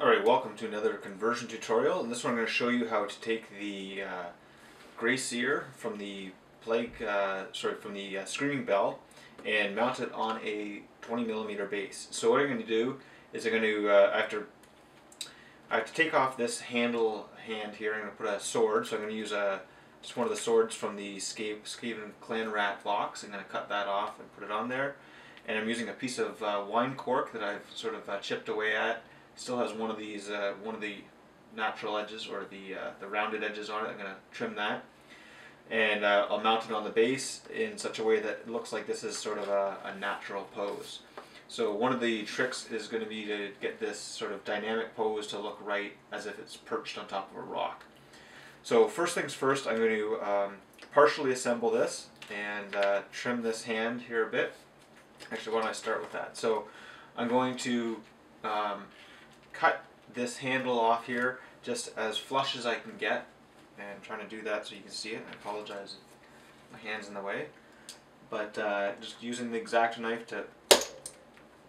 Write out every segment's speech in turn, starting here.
Alright, welcome to another conversion tutorial. In this one I'm going to show you how to take the Grey Seer from the Screaming Bell and mount it on a 20mm base. So what I'm going to do is I'm going to I have to take off this hand here. I'm going to put a sword, so I'm going to use just one of the swords from the Skaven Clan Rat box. I'm going to cut that off and put it on there. And I'm using a piece of wine cork that I've sort of chipped away at. Still has one of these, one of the natural edges or the rounded edges on it. I'm going to trim that, and I'll mount it on the base in such a way that it looks like this is sort of a natural pose. So one of the tricks is going to be to get this sort of dynamic pose to look right as if it's perched on top of a rock. So first things first, I'm going to partially assemble this and trim this hand here a bit. Actually, why don't I start with that? So I'm going to cut this handle off here just as flush as I can get, and I'm trying to do that so you can see it. I apologize if my hand's in the way, but just using the X-Acto knife to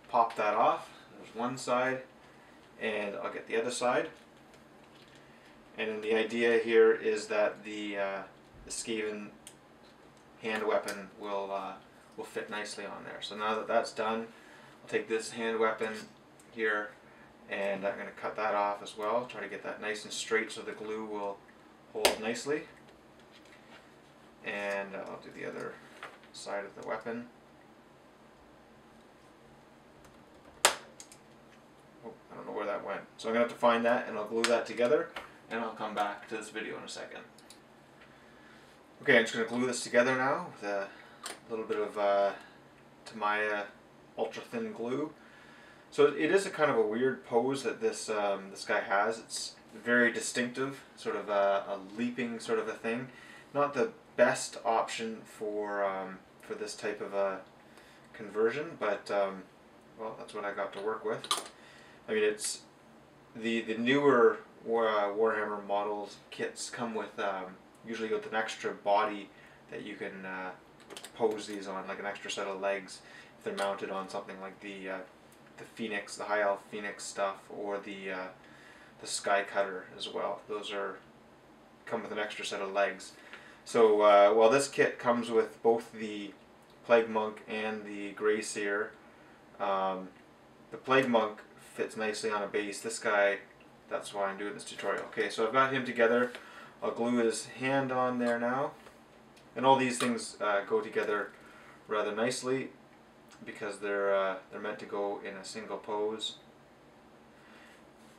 pop that off. There's one side, and I'll get the other side. And then the idea here is that the Skaven hand weapon will fit nicely on there. So now that that's done, I'll take this hand weapon here and I'm going to cut that off as well. Try to get that nice and straight so the glue will hold nicely. And I'll do the other side of the weapon. Oh, I don't know where that went. So I'm going to have to find that, and I'll glue that together, and I'll come back to this video in a second. Okay, I'm just going to glue this together now with a little bit of Tamiya ultra thin glue. So it is a kind of a weird pose that this guy has. It's very distinctive, sort of a leaping sort of a thing. Not the best option for this type of a conversion, but well, that's what I got to work with. I mean, it's the newer Warhammer models kits come with usually with an extra body that you can pose these on, like an extra set of legs if they're mounted on something like the Phoenix, the High Elf Phoenix stuff, or the Sky Cutter as well. Those come with an extra set of legs. So while this kit comes with both the Plague Monk and the Grey Seer, the Plague Monk fits nicely on a base. This guy, that's why I'm doing this tutorial. Okay, so I've got him together. I'll glue his hand on there now, and all these things go together rather nicely, because they're meant to go in a single pose.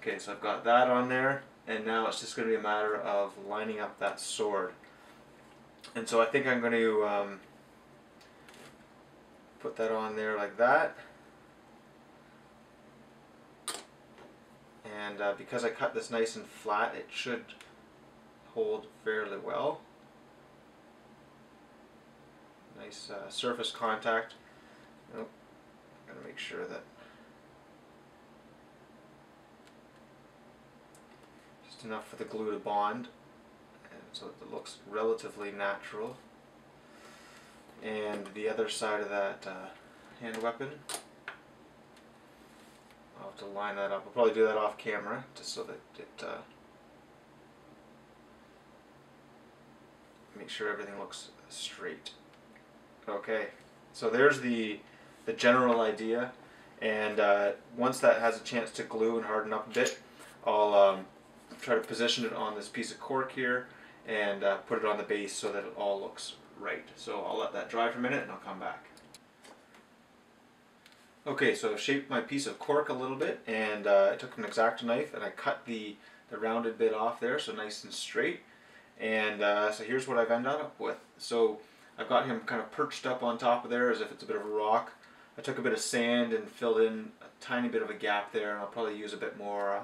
Okay, so I've got that on there, and now it's just going to be a matter of lining up that sword. And so I think I'm going to put that on there like that. And because I cut this nice and flat, it should hold fairly well. Nice surface contact. Nope. Gotta make sure that just enough for the glue to bond, and so that it looks relatively natural. And the other side of that hand weapon, I'll have to line that up. I'll probably do that off camera just so that it make sure everything looks straight. Okay, so there's the general idea, and once that has a chance to glue and harden up a bit, I'll try to position it on this piece of cork here and put it on the base so that it all looks right. So I'll let that dry for a minute and I'll come back. Okay, so I've shaped my piece of cork a little bit, and I took an X-Acto knife and I cut the rounded bit off there, so nice and straight. And so here's what I've ended up with. So I've got him kind of perched up on top of there as if it's a bit of a rock. I took a bit of sand and filled in a tiny bit of a gap there, and I'll probably use a bit more,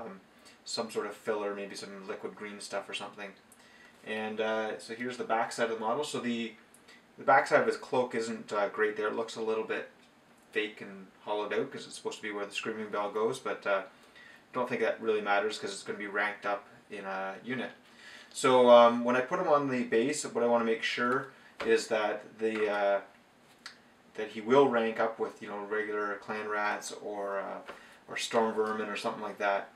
some sort of filler, maybe some liquid green stuff or something. And so here's the back side of the model. So the back side of his cloak isn't great there. It looks a little bit fake and hollowed out because it's supposed to be where the Screaming Bell goes, but don't think that really matters because it's going to be ranked up in a unit. So when I put him on the base, what I want to make sure is that that he will rank up with, you know, regular clan rats or storm vermin or something like that.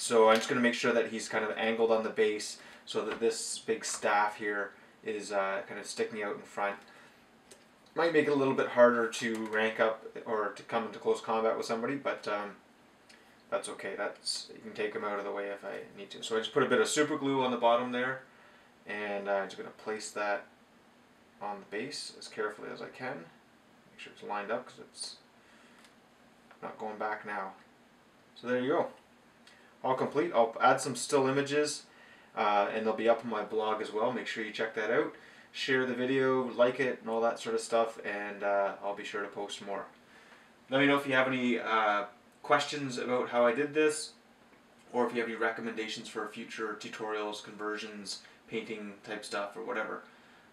So I'm just going to make sure that he's kind of angled on the base so that this big staff here is kind of sticking out in front. Might make it a little bit harder to rank up or to come into close combat with somebody, but that's okay. You can take him out of the way if I need to. So I just put a bit of super glue on the bottom there, and I'm just going to place that on the base as carefully as I can. Make sure it's lined up because it's not going back now. So there you go. All complete. I'll add some still images and they'll be up on my blog as well. Make sure you check that out. Share the video, like it, and all that sort of stuff, and I'll be sure to post more. Let me know if you have any questions about how I did this, or if you have any recommendations for future tutorials, conversions, painting type stuff, or whatever.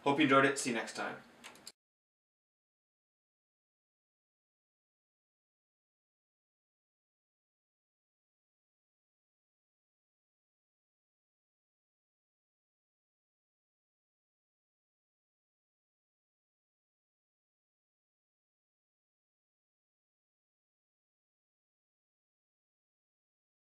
Hope you enjoyed it. See you next time.